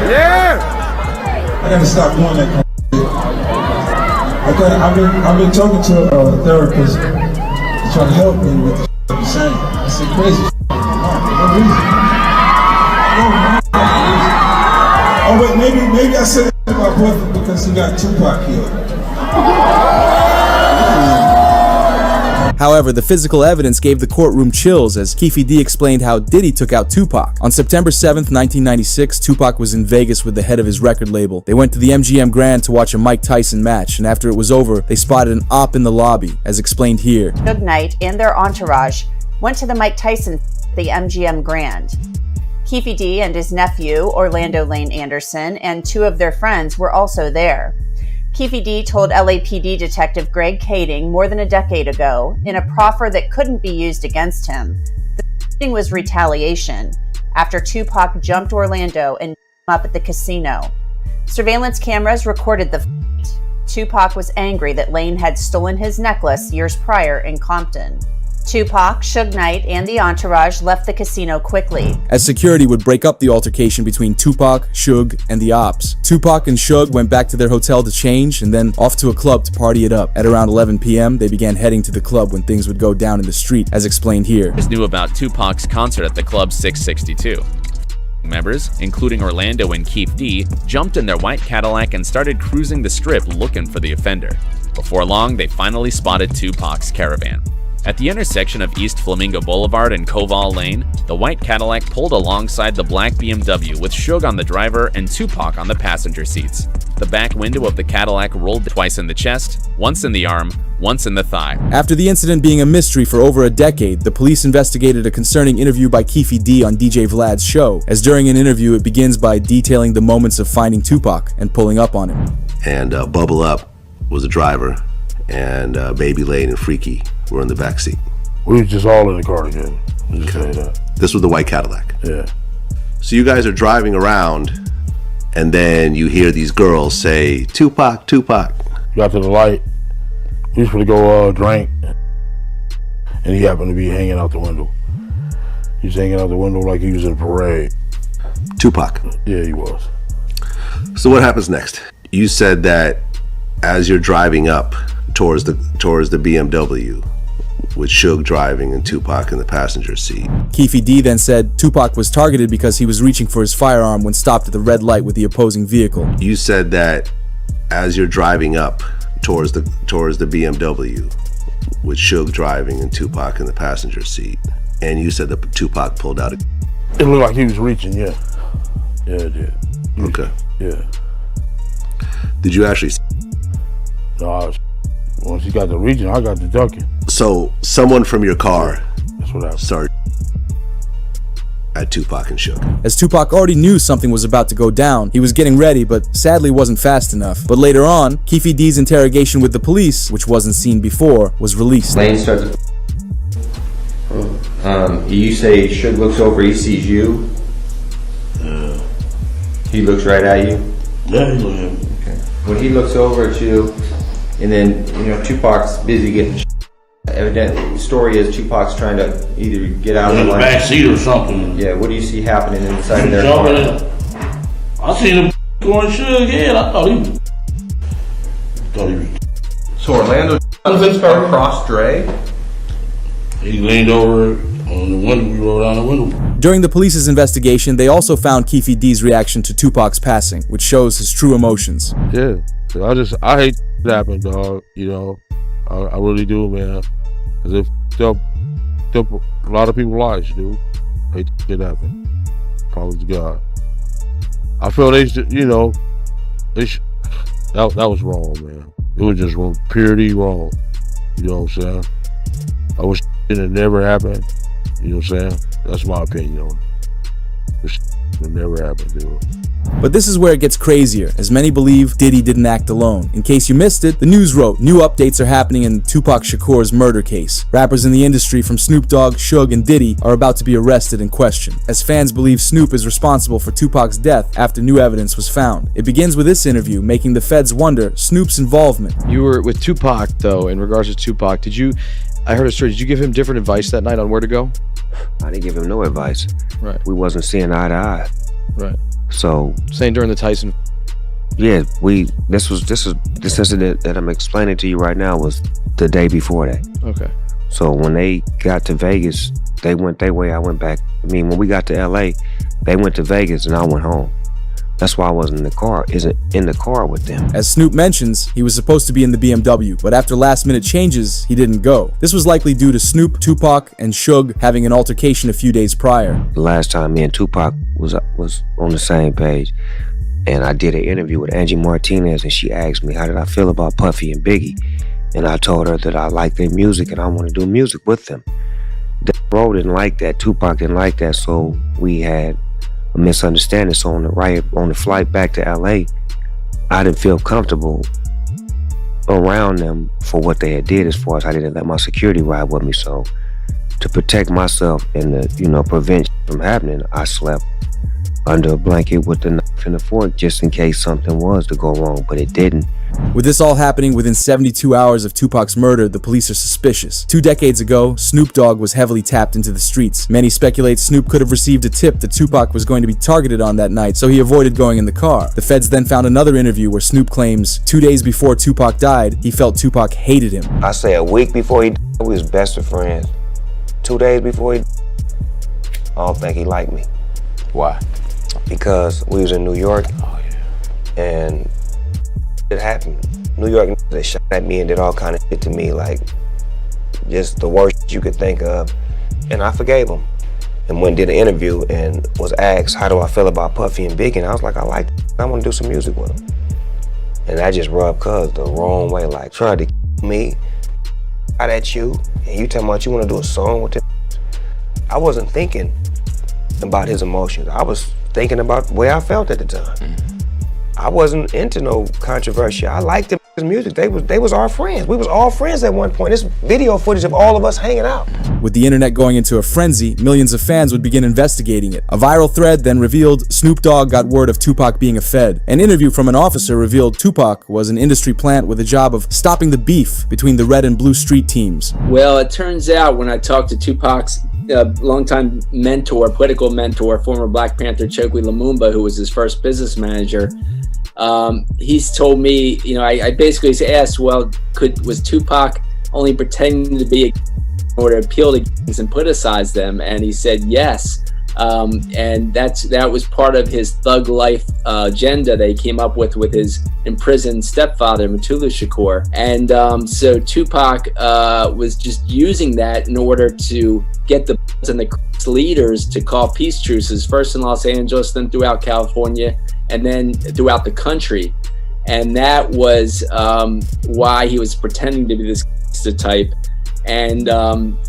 Yeah! I gotta stop doing that kind of shit. I've been talking to a therapist trying to help me with the shit I'm saying. I said crazy shit. No reason. Oh wait, maybe I said it about Puffy because he got Tupac killed. However, the physical evidence gave the courtroom chills as Keefie D explained how Diddy took out Tupac. On September 7th, 1996, Tupac was in Vegas with the head of his record label. They went to the MGM Grand to watch a Mike Tyson match, and after it was over, they spotted an op in the lobby, as explained here. Suge Knight and their entourage went to the Mike Tyson at the MGM Grand. Keefie D and his nephew, Orlando Lane Anderson, and two of their friends were also there. Keefie D told LAPD Detective Greg Kading more than a decade ago, in a proffer that couldn't be used against him, the shooting was retaliation after Tupac jumped Orlando and him up at the casino. Surveillance cameras recorded the fight. Tupac was angry that Lane had stolen his necklace years prior in Compton. Tupac, Suge Knight, and the entourage left the casino quickly, as security would break up the altercation between Tupac, Suge, and the ops. Tupac and Suge went back to their hotel to change and then off to a club to party it up. At around 11 p.m., they began heading to the club when things would go down in the street, as explained here. Knew about Tupac's concert at the Club 662. Members, including Orlando and Keefie D, jumped in their white Cadillac and started cruising the strip looking for the offender. Before long, they finally spotted Tupac's caravan. At the intersection of East Flamingo Boulevard and Koval Lane, the white Cadillac pulled alongside the black BMW with Suge on the driver and Tupac on the passenger seats. The back window of the Cadillac rolled twice in the chest, once in the arm, once in the thigh. After the incident being a mystery for over a decade, the police investigated a concerning interview by Keefie D on DJ Vlad's show, as during an interview it begins by detailing the moments of finding Tupac and pulling up on him. And Bubble Up was a driver, and Baby Lane and Freaky were in the back seat. We was just all in the car together. Just say that. This was the white Cadillac. Yeah. So you guys are driving around, and then you hear these girls say, Tupac, Tupac. Got to the light. We was supposed to go drink, and he happened to be hanging out the window. He was hanging out the window like he was in a parade. Tupac. Yeah, he was. So what happens next? You said that as you're driving up towards the BMW, with Suge driving and Tupac in the passenger seat. Keefie D then said Tupac was targeted because he was reaching for his firearm when stopped at the red light with the opposing vehicle. You said that as you're driving up towards the BMW, with Suge driving and Tupac in the passenger seat, and you said that Tupac pulled out. It looked like he was reaching, yeah. Yeah, it did. Okay. Yeah. Did you actually? No, once he got the reaching, I got the ducking. So someone from your car That's what happened. started at Tupac and Suge. As Tupac already knew something was about to go down, he was getting ready, but sadly wasn't fast enough. But later on, Keefie D's interrogation with the police, which wasn't seen before, was released. Lane starts. You say Suge looks over, he sees you. He looks right at you. Yeah, he looks at me. Okay. When he looks over at you, and then Tupac's busy getting. Evidently, the story is Tupac's trying to either get out in of the back seat or something. Yeah. What do you see happening inside of their car? I seen him going Suge head. I thought he was. So Orlando across Dre. He leaned over on the window. We rolled down the window. During the police's investigation, they also found Keefie D's reaction to Tupac's passing, which shows his true emotions. Yeah, I hate that happened, dog. I really do, man. Cause it took a lot of people's lives, dude. I hate that happen. Promise to God. I feel that was wrong, man. It was just wrong, purely wrong. You know what I'm saying? I wish it had never happened. You know what I'm saying? That's my opinion on it. It never happened, dude. But this is where it gets crazier, as many believe Diddy didn't act alone. In case you missed it, the news wrote, new updates are happening in Tupac Shakur's murder case. Rappers in the industry from Snoop Dogg, Suge, and Diddy are about to be arrested and questioned, as fans believe Snoop is responsible for Tupac's death after new evidence was found. It begins with this interview, making the feds wonder Snoop's involvement. You were with Tupac, though, in regards to Tupac. I heard a story, did you give him different advice that night on where to go? I didn't give him no advice. Right. We wasn't seeing eye to eye. Right. So saying during the Tyson. Yeah, this incident that I'm explaining to you right now was the day before that. Okay. So when they got to Vegas, they went their way, I went back. When we got to LA, they went to Vegas and I went home. That's why I wasn't in the car with them. As Snoop mentions, he was supposed to be in the BMW, but after last-minute changes, he didn't go. This was likely due to Snoop, Tupac, and Suge having an altercation a few days prior. The last time me and Tupac was on the same page, and I did an interview with Angie Martinez, and she asked me, how did I feel about Puffy and Biggie? And I told her that I liked their music and I want to do music with them. Bro didn't like that, Tupac didn't like that, so we had a misunderstanding. So on the flight back to LA, I didn't feel comfortable around them for what they had did, as far as I didn't let my security ride with me. So to protect myself and to prevent from happening, I slept under a blanket with the knife and the fork just in case something was to go wrong, but it didn't. With this all happening within 72 hours of Tupac's murder, the police are suspicious. 2 decades ago, Snoop Dogg was heavily tapped into the streets. Many speculate Snoop could have received a tip that Tupac was going to be targeted on that night, so he avoided going in the car. The feds then found another interview where Snoop claims 2 days before Tupac died, he felt Tupac hated him. I say a week before he died, we was best of friends. 2 days before he died, I don't think he liked me. Why? Because we was in New York, and it happened. New York, they shot at me and did all kind of shit to me, like just the worst you could think of. And I forgave him. And when did an interview and was asked, how do I feel about Puffy and Biggie? And I was like, I like it. I want to do some music with them. And that just rubbed Cuz the wrong way, like trying to me out at you, and you talking about you want to do a song with him. I wasn't thinking about his emotions. I was thinking about the way I felt at the time. I wasn't into no controversy. I liked his music. They was our friends. We was all friends at one point. There's video footage of all of us hanging out. With the internet going into a frenzy, millions of fans would begin investigating it. A viral thread then revealed Snoop Dogg got word of Tupac being a Fed. An interview from an officer revealed Tupac was an industry plant with a job of stopping the beef between the red and blue street teams. Well, it turns out when I talked to Tupac's longtime mentor, political mentor, former Black Panther Chokwe Lumumba, who was his first business manager, he's told me, I basically asked, well, was Tupac only pretending to be in order to appeal to gangs and politicize them? And he said yes. And that was part of his thug life agenda that he came up with his imprisoned stepfather, Mutulu Shakur. And so Tupac was just using that in order to get the and the leaders to call peace truces, first in Los Angeles, then throughout California, and then throughout the country. And that was why he was pretending to be this gangster type. And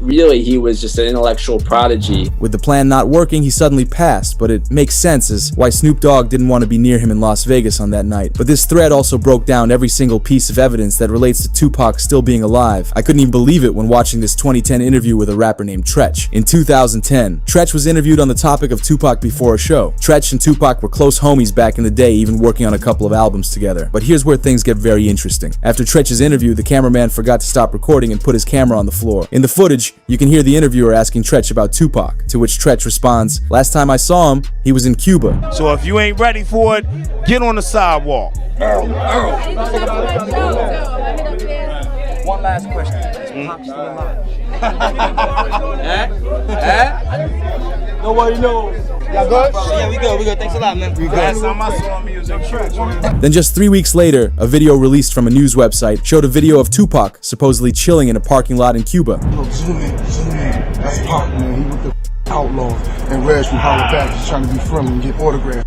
really, he was just an intellectual prodigy. With the plan not working, he suddenly passed, but it makes sense as why Snoop Dogg didn't want to be near him in Las Vegas on that night. But this thread also broke down every single piece of evidence that relates to Tupac still being alive. I couldn't even believe it when watching this 2010 interview with a rapper named Tretch. In 2010, Tretch was interviewed on the topic of Tupac before a show. Tretch and Tupac were close homies back in the day, even working on a couple of albums together. But here's where things get very interesting. After Tretch's interview, the cameraman forgot to stop recording and put his camera on the floor. In the footage, you can hear the interviewer asking Tretch about Tupac, to which Tretch responds, "Last time I saw him, he was in Cuba." So if you ain't ready for it, get on the sidewalk. One last question. Is Pac still alive? Nobody knows. Y'all good? Yeah, we good. We good. Thanks a lot, man. We good. Last time I saw him, he was in Tretch. Then just 3 weeks later, a video released from a news website showed a video of Tupac supposedly chilling in a parking lot in Cuba. Look, zoom in. That's Pac, man. He with the outlaws. And Reg from Holla Back is trying to be friendly and get autographs.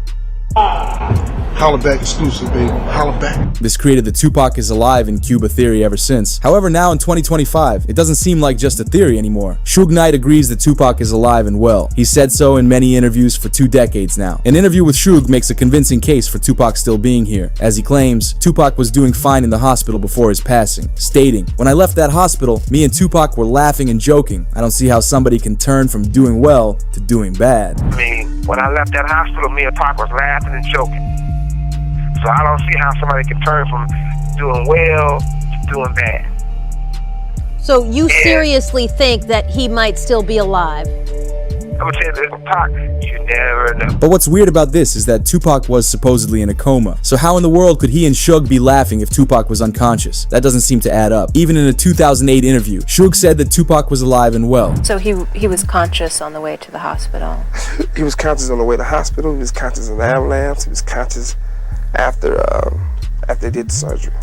Holla Back exclusive, baby. Holla Back. This created the Tupac is alive in Cuba theory ever since. However, now in 2025, it doesn't seem like just a theory anymore. Suge Knight agrees that Tupac is alive and well. He said so in many interviews for 2 decades now. An interview with Suge makes a convincing case for Tupac still being here. As he claims, Tupac was doing fine in the hospital before his passing, stating, "When I left that hospital, me and Tupac were laughing and joking. I don't see how somebody can turn from doing well to doing bad." I mean, when I left that hospital, me and Pac was laughing and joking. So I don't see how somebody can turn from doing well to doing bad. So you seriously think that he might still be alive? I'm gonna tell you this, Pac, you never know. But what's weird about this is that Tupac was supposedly in a coma. So how in the world could he and Suge be laughing if Tupac was unconscious? That doesn't seem to add up. Even in a 2008 interview, Suge said that Tupac was alive and well. So he was conscious on the way to the hospital? He was conscious on the way to the hospital. He was conscious in the ambulance. He was conscious after they did the surgery.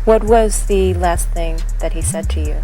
What was the last thing that he said to you?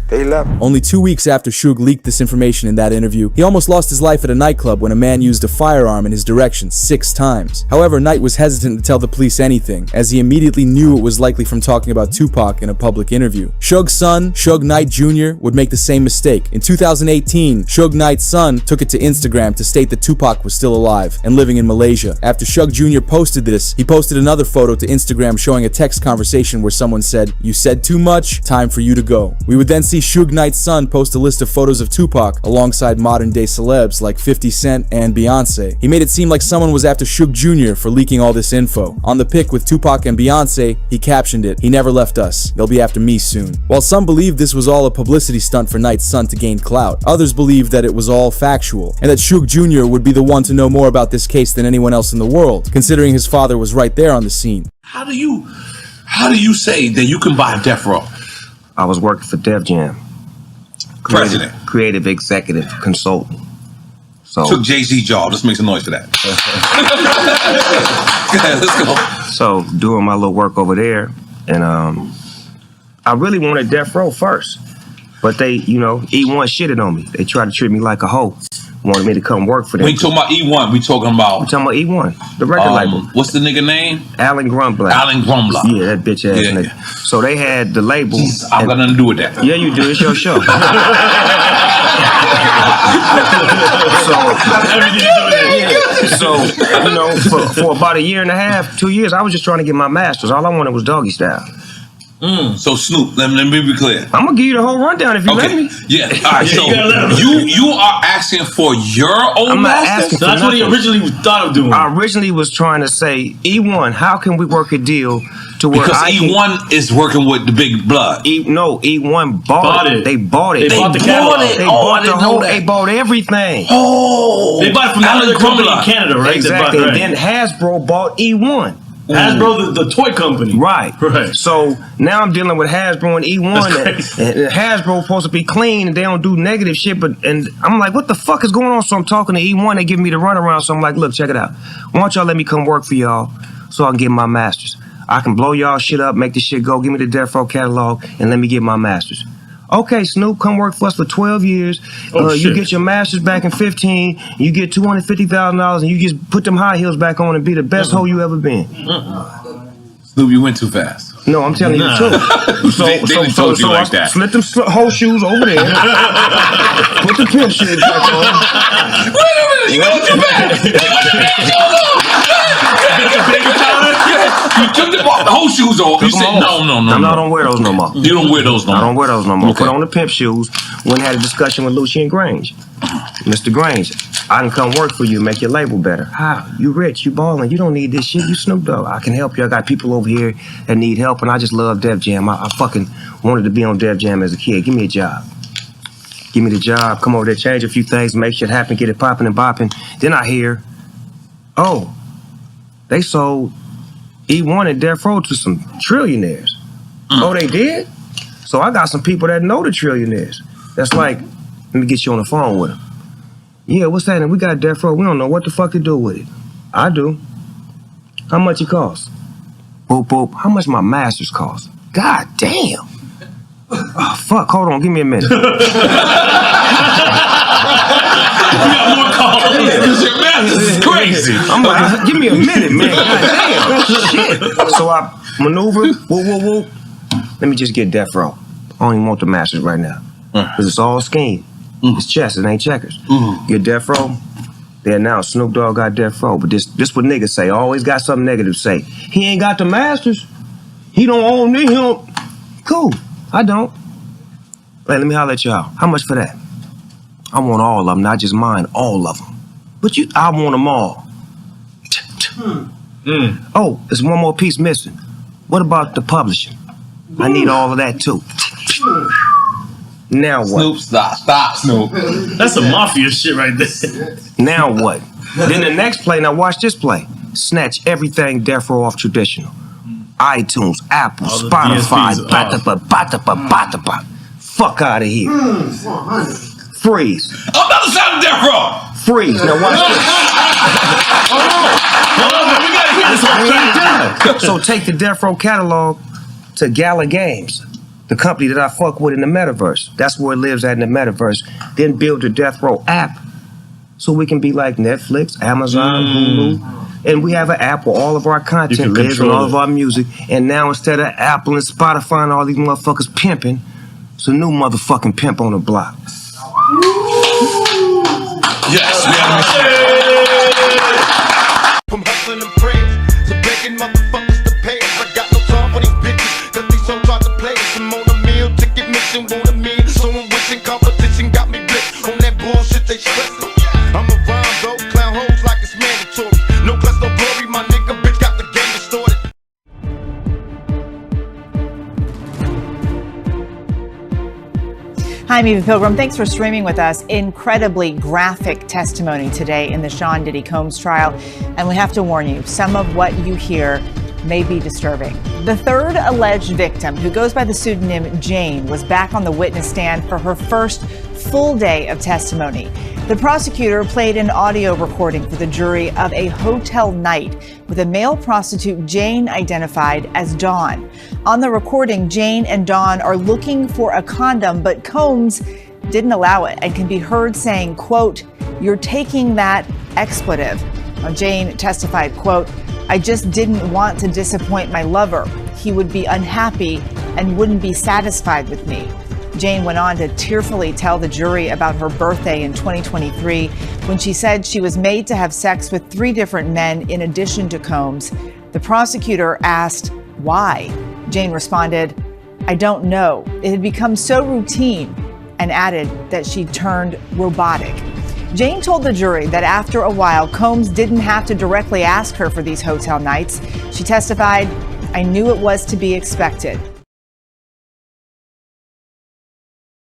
They left. Only 2 weeks after Suge leaked this information in that interview, he almost lost his life at a nightclub when a man used a firearm in his direction 6 times. However, Knight was hesitant to tell the police anything, as he immediately knew it was likely from talking about Tupac in a public interview. Suge's son, Suge Knight Jr., would make the same mistake. In 2018, Suge Knight's son took it to Instagram to state that Tupac was still alive and living in Malaysia. After Suge Jr. posted this, he posted another photo to Instagram showing a text conversation where someone said, "You said too much, time for you to go." We would then see Suge Knight's son post a list of photos of Tupac alongside modern-day celebs like 50 Cent and Beyonce. He made it seem like someone was after Suge Jr. for leaking all this info. On the pic with Tupac and Beyonce, he captioned it, "He never left us. They'll be after me soon." While some believe this was all a publicity stunt for Knight's son to gain clout, others believe that it was all factual, and that Suge Jr. would be the one to know more about this case than anyone else in the world, considering his father was right there on the scene. How do you say that you can buy Death Row? I was working for Def Jam. President. Creative executive consultant. So Took Jay-Z job. Let's make some noise for that. Go ahead, let's go. So doing my little work over there, and I really wanted Death Row first, but they, E1 shitted on me. They tried to treat me like a hoe. Wanted me to come work for them. We talking about E1. We talking about E1, the record label. What's the nigga name? Alan Grumbler. Alan Grumbler. Yeah, that bitch ass nigga. Yeah. So they had the label. I've got nothing to do with that. Yeah, you do. It's your show. So for about a year and a half, 2 years, I was just trying to get my master's. All I wanted was doggy style. So Snoop, let me be clear. I'm gonna give you the whole rundown if you let me. Yeah. All right. So you are asking for your own master. So that's what he originally thought of doing. I originally was trying to say, E1, how can we work a deal to where because E1 is working with the big blood. E1 bought it. They bought it. They bought the catalog. They bought the whole. They bought everything. Oh, they bought it from another company in Canada, right? Exactly. Right. And then Hasbro bought E1. Hasbro, the toy company. Right. So now I'm dealing with Hasbro and E1. And Hasbro supposed to be clean and they don't do negative shit. And I'm like, what the fuck is going on? So I'm talking to E1. They give me the runaround. So I'm like, look, check it out. Why don't y'all let me come work for y'all so I can get my master's? I can blow y'all shit up, make the shit go, give me the Death Row catalog, and let me get my master's. Okay, Snoop, come work for us for 12 years. You get your master's back in 15. You get $250,000, and you just put them high heels back on and be the best hoe you ever been. Snoop, you went too fast. No, I'm telling you the truth. They told you like that. Slip them whole shoes over there. Put the pimp shit back on. Wait a minute, you got your back. You took the whole shoes off. You said no. I don't wear those no more. You don't wear those no more. I don't wear those no more. Okay. Put on the pimp shoes. Went and had a discussion with Lucien Grange. Mr. Grange, I can come work for you, make your label better. How? You rich, you ballin', you don't need this shit, you Snoop Dogg. I can help you. I got people over here that need help, and I just love Def Jam. I fucking wanted to be on Def Jam as a kid. Give me a job. Give me the job, come over there, change a few things, make shit happen, get it popping and bopping. Then I hear, oh, they sold E1 and Death Row to some trillionaires. Oh, they did? So I got some people that know the trillionaires. That's like, let me get you on the phone with them. Yeah, what's that? And we got Death Row. We don't know what the fuck to do with it. I do. How much it costs? Boop, boop. How much my masters cost? God damn. Oh, fuck. Hold on. Give me a minute. You got more calls. Your masters is crazy. I'm like, give me a minute, man. God damn. Shit. So I maneuver. Whoop. Let me just get Death Row. I don't even want the masters right now. Because it's all scheme. It's chess, it ain't checkers. Get Death Row. They announced Snoop Dogg got Death Row, but this what niggas say. Always got something negative to say. He ain't got the masters. He don't own me. He don't. Cool. I don't. Hey, let me holler at y'all. How much for that? I want all of them, not just mine. All of them. But I want them all. Oh, there's one more piece missing. What about the publishing? I need all of that too. Now what? Snoop, stop, Snoop. That's some mafia shit right there. Now what? Then the next play, now watch this play. Snatch everything Death Row off traditional. iTunes, Apple, Spotify, ba-da-ba. Fuck out of here. Freeze. I'm not the sound of Death Row. Freeze. Now watch this. We gotta hear this. So take the Death Row catalog to Gala Games, the company that I fuck with in the metaverse. That's where it lives at in the metaverse. Then build the Death Row app so we can be like Netflix, Amazon, Hulu. And we have an app where all of our content lives and all of our music. And now instead of Apple and Spotify and all these motherfuckers pimping, it's a new motherfucking pimp on the block. Yes, we have From hustling and prayers to begging motherfuckers to pay us. I got no time for these bitches, cause these hoes try to play us. I'm on a meal, ticket mission, want a meal. So I'm wishing competition got me blitzed on that bullshit they stressing. I'm a rhyme though, clown hoes like it's mandatory. No class, no glory, my nigga bitch got the game distorted. Hi, I'm Eva Pilgrim. Thanks for streaming with us. Incredibly graphic testimony today in the Sean Diddy Combs trial. And we have to warn you, some of what you hear may be disturbing. The third alleged victim, who goes by the pseudonym Jane, was back on the witness stand for her first full day of testimony. The prosecutor played an audio recording for the jury of a hotel night with a male prostitute Jane identified as Dawn. On the recording, Jane and Dawn are looking for a condom, but Combs didn't allow it and can be heard saying, quote, "You're taking that expletive." Now, Jane testified, quote, "I just didn't want to disappoint my lover. He would be unhappy and wouldn't be satisfied with me." Jane went on to tearfully tell the jury about her birthday in 2023 when she said she was made to have sex with 3 different men in addition to Combs. The prosecutor asked, "Why?" Jane responded, "I don't know. It had become so routine," and added that she turned robotic. Jane told the jury that after a while, Combs didn't have to directly ask her for these hotel nights. She testified, "I knew it was to be expected.